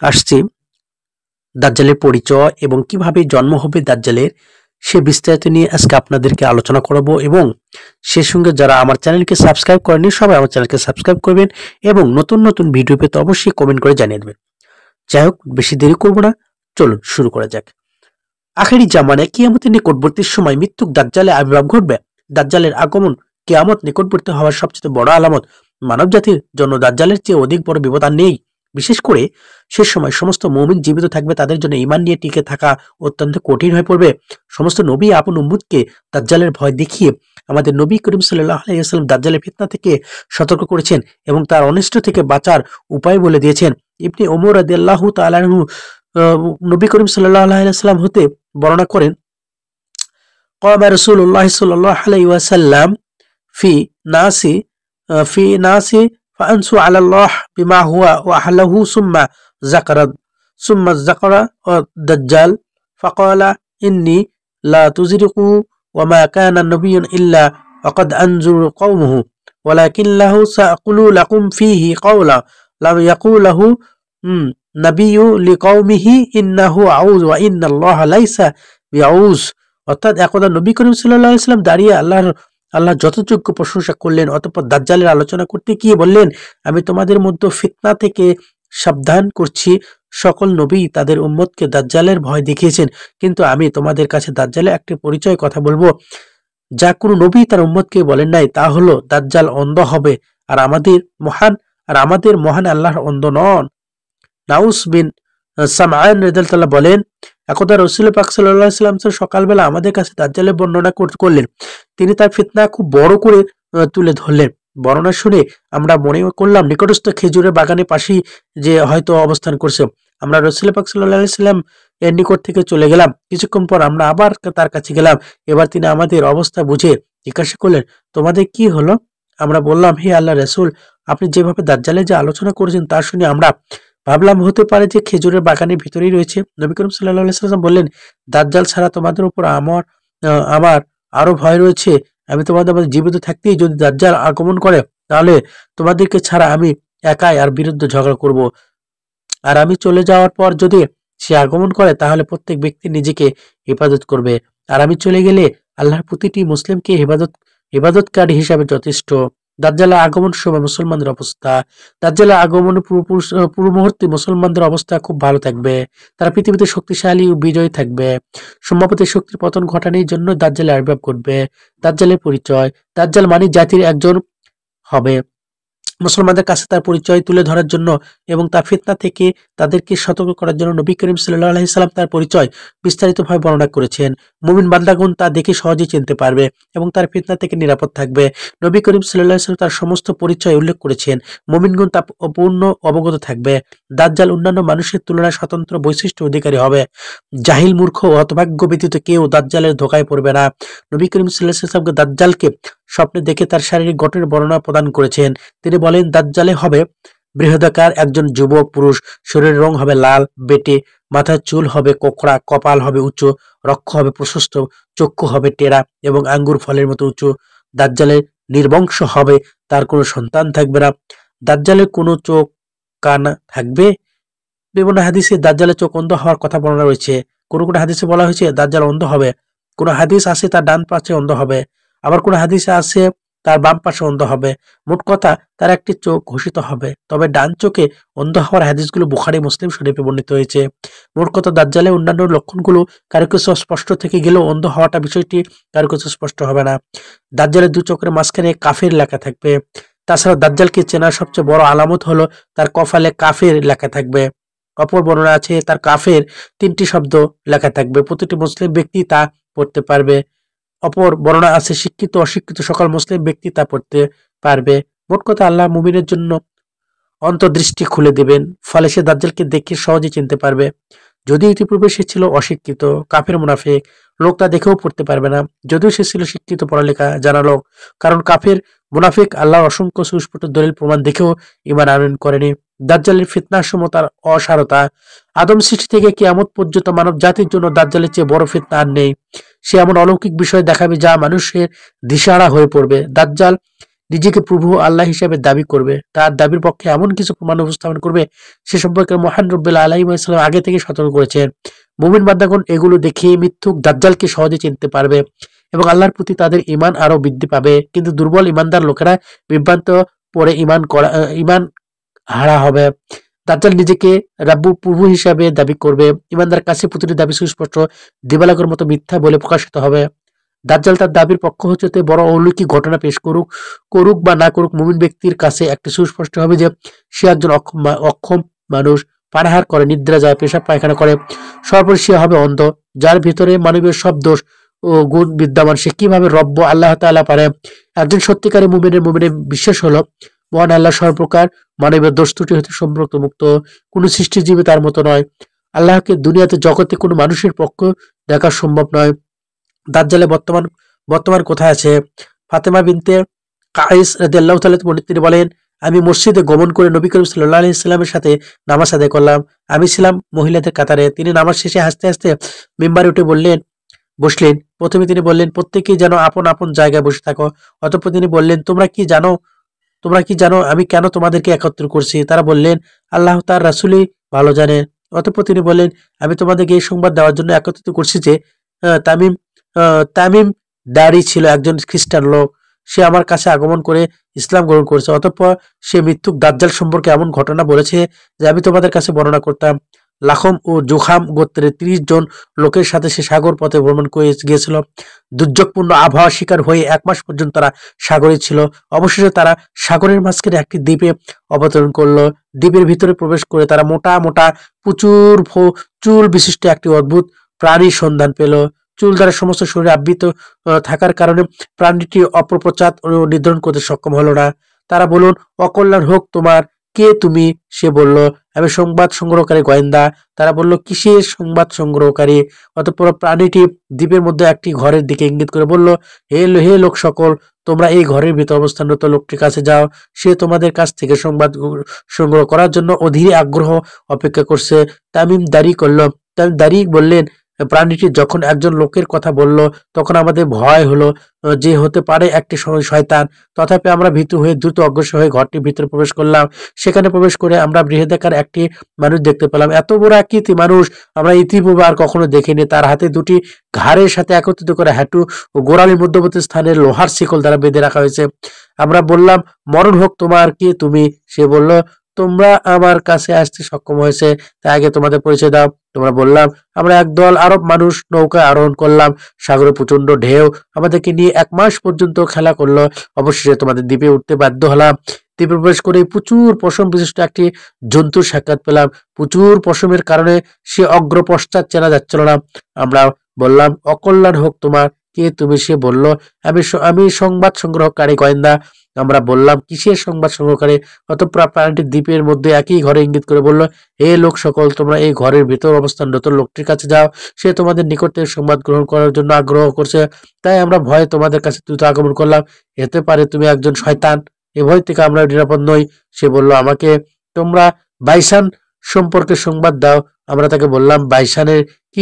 আসছি দাজ্জালের পরিচয় এবং কিভাবে জন্ম হবে দাজ্জালের সে বিস্তারিত নিয়ে আজকে আপনাদেরকে আলোচনা করব এবং সে সঙ্গে যারা আমার চ্যানেলকে সাবস্ক্রাইব করেনি সবাই আমার চ্যানেলকে সাবস্ক্রাইব করবেন এবং নতুন নতুন ভিডিও পেতে অবশ্যই কমেন্ট করে জানিয়ে দেবেন। যাই হোক, বেশি দেরি করব না, চলুন শুরু করা যাক। আখেরি জামানায় কিয়ামতের নিকটবর্তী সময় মৃত্যুক দাজ্জালের আবির্ভাব ঘটবে। দাজ্জালের আগমন কিয়ামত নিকটবর্তী হওয়ার সবচেয়ে বড় আলামত। মানব জাতির জন্য দাজ্জালের চেয়ে অধিক বড় বিপদ আর নেই। বিশেষ করে সে সময় সমস্ত মুমিন জীবিত থাকবে, তাদের জন্য ঈমান নিয়ে টিকে থাকা অত্যন্ত কঠিন হয়ে পড়বে। সমস্ত নবী আপন উম্মতকে দাজ্জালের ভয় দেখিয়ে আমাদের নবী করিম সাল্লাল্লাহু আলাইহি ওয়াসাল্লাম দাজ্জালের ফিতনা থেকে সতর্ক করেছেন এবং তার অনিষ্ট থেকে বাঁচার উপায় বলে দিয়েছেন। ইবনে ওমর রাদিয়াল্লাহু তাআলা আনহু নবী করিম সাল্লাল্লাহু আলাইহি ওয়াসাল্লাম হতে বর্ণনা করেন, ক্বামা রাসূলুল্লাহ সাল্লাল্লাহু আলাইহি ওয়াসাল্লাম ফি নাসি ফি নাসি ফাআনসু আলা আল্লাহ বিমা হুয়া ওয়া আহলাহু সুম্মা যাকারা দাজ্জাল ফাকালা ইন্নী লা তুযরিকু ওয়া মা কানা নাবিয়্যুন ইল্লা ওয়াকাদ আনজুর কওমুহু ওয়ালাকিল্লাহু সাআকুলু লাকুম ফীহি কাওলা লাম ইয়াকুলাহু নাবিয়্যু লিকাওমিহি ইন্নাহু আউয ওয়া ইন্নাল্লাহা লাইসা বিআউয। অর্থাৎ একদা নবী করিম সাল্লাল্লাহু আলাইহি ওয়াসাল্লাম দাঁড়িয়ে আল্লাহ যথাযোগ্য প্রশংসা করলেন। অতঃপর দাজ্জালের আলোচনা করতে গিয়ে বললেন, আমি তোমাদের মধ্যে ফিতনা থেকে সাবধান করছি। সকল নবী তাদের উম্মতকে দাজ্জালের ভয় দেখিয়েছেন, কিন্তু আমি তোমাদের কাছে দাজ্জালের একটি পরিচয় কথা বলবো যা কোনো নবী তার উম্মতকে বলেন নাই। তা হলো দাজ্জাল অন্ধ হবে আর আমাদের মহান আল্লাহর অন্ধ নন। নাউস বিন সামআন রাদিয়াল্লাহু বলেন, একদা রাসূল পাক সাল্লাল্লাহু আলাইহি ওয়াসাল্লাম সকালবেলা আমাদের কাছে দাজ্জালের বর্ণনা করলেন। তিনি তার ফিতনা খুব বড় করে তুলে ধরলেন। বর্ণনা শুনে আমরা মনে করলাম নিকটস্থ খেজুরের বাগানের পাশেই যে হয়তো অবস্থান করছে। আমরা রাসূল পাক সাল্লাল্লাহু আলাইহি ওয়াসাল্লাম এর নিকট থেকে চলে গেলাম। কিছুক্ষণ পর আমরা আবার তার কাছে গেলাম। এবার তিনি আমাদের অবস্থা বুঝে জিজ্ঞাসা করলেন, তোমাদের কি হলো? আমরা বললাম, হে আল্লাহর রাসূল, আপনি যেভাবে দাজ্জালের যে আলোচনা করেছেন তা শুনে আমরা ভাবলাম হতে পারে যে খেজুরের বাগানের ভিতরেই রয়েছে। নবী করিম সাল্লাল্লাহু আলাইহি ওয়াসাল্লাম বললেন, দাজ্জাল ছাড়া তোমাদের উপর আমার আরো ভয় রয়েছে। আমি তোমাদের মধ্যে জীবিত থাকতেই যদি দাজ্জাল আগমন করে, তাহলে তোমাদেরকে ছাড়া আমি একাই আর বিরুদ্ধে ঝগড়া করব। আর আমি চলে যাওয়ার পর যদি সে আগমন করে, তাহলে প্রত্যেক ব্যক্তি নিজেকে হেফাজত করবে। আর আমি চলে গেলে আল্লাহর প্রতিটি মুসলিমকে হেফাজতকারী হিসাবে যথেষ্ট। দাজ্জালের আগমন সময় মুসলমানদের অবস্থা। দাজ্জালের আগমনের পূর্ব মুহূর্তে মুসলমানদের অবস্থা খুব ভালো থাকবে। তারা পৃথিবীতে শক্তিশালী ও বিজয়ী থাকবে। সম্ভবত শক্তির পতন ঘটানোর জন্য দাজ্জালের আবির্ভাব ঘটবে। দাজ্জালের পরিচয়। দাজ্জাল মানে জাতির একজন হবে। মুসলমানদের কাছে তার পরিচয় তুলে ধরার জন্য এবং তার ফিতনা থেকে তাদেরকে সতর্ক করার জন্য নবী করিম সাল্লাল্লাহু আলাইহি সাল্লাম তার পরিচয় বিস্তারিতভাবে বর্ণনা করেছেন। মুমিন বান্দাগণ তা দেখে সহজেই চিনতে পারবে এবং তার ফিতনা থেকে নিরাপদ থাকবে। নবী করিম সাল্লাল্লাহু আলাইহি সাল্লাম তার সমস্ত পরিচয় উল্লেখ করেছেন। মুমিনগণ তা পূর্ণ অবগত থাকবে। দাজ্জাল অন্যান্য মানুষের তুলনায় স্বতন্ত্র বৈশিষ্ট্য অধিকারী হবে। জাহিল, মূর্খ ও হতভাগ্য ব্যতীত কেউ দাজ্জালের ধোঁকায় পড়বে না। নবী করিম সাল্লাল্লাহু আলাইহি সাল্লাম দাজ্জালকে স্বপ্নে দেখে তার শারীরিক গঠনের বর্ণনা প্রদান করেছেন। তিনি বলেন, দাজ্জালে হবে বৃহদাকার একজন যুবক পুরুষ, শরীরের রং হবে লাল বেটে, মাথার চুল হবে কোকড়া, কপাল হবে উঁচু, রক্ষ হবে প্রশস্ত, চক্ষু হবে টেরা এবং আঙ্গুর ফলের মতো উঁচু। দাজ্জালের নির্বংশ হবে, তার কোনো সন্তান থাকবে না। দাজ্জালের কোনো চোখ কান থাকবে। বিভিন্ন হাদিসে দাজ্জালের চোখ অন্ধ হওয়ার কথা বর্ণনা রয়েছে। কোনো হাদিসে বলা হয়েছে দাজ্জাল অন্ধ হবে। কোনো হাদিস আছে তার ডান পাশে অন্ধ হবে, আবার কোনো হাদিসে আছে তার বাম পাশে অন্ধ হবে। মোট কথা, তার একটি চোখ ঘোষিত হবে। তবে ডান চোখে অন্ধ হওয়ার হাদিসগুলো বুখারী মুসলিম শরীফে বর্ণিত হয়েছে। মোট কথা, দাজ্জালের অন্যান্য লক্ষণগুলো কারো কাছে স্পষ্ট থেকে গেলেও অন্ধ হওয়াটা বিষয়টি কারো কাছে স্পষ্ট হবে না। দাজ্জালের দু চোখের মাঝখানে কাফের লেখা থাকবে। তাছাড়া দাজ্জালকে চেনার সবচেয়ে বড় আলামত হলো তার কপালে কাফের লেখা থাকবে। অপর বর্ণনা আছে তার কাফের 3টি শব্দ লেখা থাকবে, প্রতিটি মুসলিম ব্যক্তি তা পড়তে পারবে। অপর বর্ণনা আছে শিক্ষিত অশিক্ষিত সকল মুসলিম ব্যক্তি তা পড়তে পারবে। মোট কথা, আল্লাহ মুমিনের জন্য অন্তর্দৃষ্টি খুলে দেবেন, ফলে সে দাজ্জালকে দেখে সহজে চিনতে পারবে। যদিও ইতিপূর্বে সে ছিল অশিক্ষিত, কাফের মুনাফিক, লোক তা দেখেও পড়তে পারবে না। যদিও সে ছিল শিক্ষিত, পড়ালেখা জানা লোক, কারণ কাফের মুনাফিক আল্লাহর অসংখ্য সুস্পষ্ট দলিল প্রমাণ দেখেও ঈমান আনয়ন করেনি। দাজ্জালের ফিতনার সময় তার অসারতা। আদম সৃষ্টি থেকে কিয়ামত পর্যন্ত মানব জাতির জন্য দাজ্জালের চেয়ে বড় ফিতনা আর নেই। সে এমন অলৌকিক বিষয় দেখাবে যা মানুষের দিশাহারা হয়ে পড়বে। দাজ্জাল নিজেকে প্রভু আল্লাহ হিসেবে দাবি করবে, তার দাবির পক্ষে এমন কিছু প্রমাণ উপস্থাপন করবে সে সম্পর্কে মহান রব্বুল আলামিন আলাইহিস সালাম আগে থেকে সতর্ক করেছেন। মুমিন বান্দাগণ এগুলো দেখে মিথ্যুক দাজ্জালকে সহজে চিনতে পারবে এবং আল্লাহর প্রতি তাদের ঈমান আরো বৃদ্ধি পাবে। কিন্তু দুর্বল ঈমানদার লোকেরা বিভ্রান্ত পড়ে ঈমান হারা হবে। দাজ্জাল নিজেকে রাব্বু প্রভু হিসাবে দাবি করবে। ঈমানদার কাছে প্রতিটি দাবি সুস্পষ্ট দিবালোকের মতো মিথ্যা বলে প্রকাশিত হবে। দাজ্জাল তার দাবির পক্ষ হতে বড় অলৌকিক ঘটনা পেশ করুক করুক বা না করুক, মুমিন ব্যক্তির কাছে একটি সুস্পষ্ট হবে যে সে একজন অক্ষম মানুষ, পানাহার করে, নিদ্রা যায়, পেশাব পায়খানা করে, সর্বোপরি সে হবে অন্ধ, যার ভিতরে মানবীয় সব দোষ ও গুণ বিদ্যমান। সে কিভাবে রব্ব আল্লাহ তাআলা পারে? একজন সত্যিকারী মুমিনের বিশ্বাস হলো মহান আল্লাহ সর্বপ্রকার মানবীয় দোষ ত্রুটি হতে সম্পর্ক মুক্ত, কোনো সৃষ্টিজীবী তার মতো নয়। আল্লাহকে দুনিয়াতে জগতে কোনো মানুষের পক্ষ দেখা সম্ভব নয়। দাজ্জালে বর্তমান বর্তমান কোথায় আছে? ফাতেমা বিনতে কাইস রাদিয়াল্লাহু তাআলা তিনি বলেন, আমি মসজিদে গমন করে নবী করিম সাল্লাল্লাহু আলাইহি সাল্লামের সাথে নামাজ আদায় করলাম। আমি ছিলাম মহিলাদের কাতারে। তিনি নামাজ শেষে হাসতে হাসতে মিম্বারে উঠে বসলেন। প্রথমে তিনি বললেন, প্রত্যেকেই যেন আপন আপন জায়গায় বসে থাকো। অতঃপর তিনি বললেন, তোমরা কি জানো আমি কেন তোমাদেরকে একত্র করছি? তারা বললেন, আল্লাহ তার রাসূলই ভালো জানেন। অতঃপর তিনি বললেন, আমি তোমাদেরকে এই সংবাদ দেওয়ার জন্য একত্রিত করছি যে তামিম তামিম দাড়ি ছিল একজন খ্রিস্টান লোক। সে আমার কাছে আগমন করে ইসলাম গ্রহণ করেছে। অতঃপর সে মিথ্যুক দাজ্জাল সম্পর্কে এমন ঘটনা বলেছে যে আমি তোমাদের কাছে বর্ণনা করতাম। লাখম ও জুখাম গোত্রের 30 জন লোকের সাথে সে সাগর পথে ভ্রমণ করে গিয়েছিল। দুর্যোগপূর্ণ আবহাওয়া শিকার হয়ে 1 মাস পর্যন্ত তারা সাগরে ছিল। অবশেষে তারা সাগরের মাঝখানে একটি দ্বীপে অবতরণ করলো। দ্বীপের ভিতরে প্রবেশ করে তারা মোটা মোটা প্রচুর চুল বিশিষ্ট একটি অদ্ভুত প্রাণীর সন্ধান পেল। চুল দ্বারা সমস্ত শরীরে আবৃত থাকার কারণে প্রাণীটি অপপ্রচার ও নির্ধারণ করতে সক্ষম হলো না। তারা বলুন, অকল্যাণ হোক তোমার, কে তুমি? সে বলল, আমি সংবাদ সংগ্রহকারী গোয়েন্দা। তারা বলল, কিসের সংবাদ সংগ্রহকারী? অতঃপর প্রাণীটি দ্বীপের মধ্যে একটি ঘরের দিকে ইঙ্গিত করে বলল, হে লোক সকল, তোমরা এই ঘরের ভিতর অবস্থানরত লোকটির কাছে যাও। সে তোমাদের কাছ থেকে সংবাদ সংগ্রহ করার জন্য অধীর আগ্রহ অপেক্ষা করছে। তামিম দাঁড়ি বললেন, প্রাণীটি যখন একজন লোকের কথা বলল তখন আমাদের ভয় হলো যে হতে পারে একটি শয়তান। তথাপি আমরা ভীতু হয়ে দ্রুত অগ্রসর হয়ে ঘরটির ভিতরে প্রবেশ করলাম। সেখানে প্রবেশ করে আমরা বৃহদাকার একটি মানুষ দেখতে পেলাম। এত বড় আকৃতি মানুষ আমরা ইতিপূর্বে আর কখনো দেখিনি। তার হাতে দুটি ঘাড়ের সাথে একত্রিত করে হাঁটু ও গোড়ালির মধ্যবর্তী স্থানে লোহার শিকল দ্বারা বেঁধে রাখা হয়েছে। আমরা বললাম, মরণ হোক তোমার, কে তুমি? সে বলল, তোমরা আমার কাছে আসতে সক্ষম হয়েছে, তাই আগে তোমাদের পরিচয় দাও। তোমরা বললাম, আমরা একদল আরব মানুষ নৌকায় আরোহণ করলাম। সাগরে প্রচন্ড ঢেউ আমাদেরকে নিয়ে 1 মাস পর্যন্ত খেলা করলো। অবশেষে তোমাদের দ্বীপে উঠতে বাধ্য হলাম। দ্বীপে প্রবেশ করে প্রচুর পশম বিশিষ্ট একটি জন্তুর সাক্ষাৎ পেলাম। প্রচুর পশমের কারণে সে অগ্র পশ্চাৎ চেনা যাচ্ছিল না। আমরা বললাম, অকল্যাণ হোক তোমার, কে তুমি? সে বলল, আমি সংবাদ সংগ্রহকারী গোয়েন্দা। আমরা বললাম, কিসের সংবাদ সংগ্রহকারী? অতঃপর প্রাণীটি দ্বীপের মধ্যে একই ঘরে ইঙ্গিত করে বলল, হে লোক সকল, তোমরা এই ঘরের ভিতর অবস্থানরত লোকটির কাছে যাও। সে তোমাদের নিকট থেকে সংবাদ গ্রহণ করার জন্য আগ্রহ করছে, তাই আমরা ভয়ে তোমাদের কাছে দ্রুত আগমন করলাম। হতে পারে তুমি একজন শয়তান, এ ভয় থেকে আমরা নিরাপদ নই। সে বলল, আমাকে তোমরা বাইসান সম্পর্কে সংবাদ দাও। আমরা তাকে বললাম, বাইসানের কি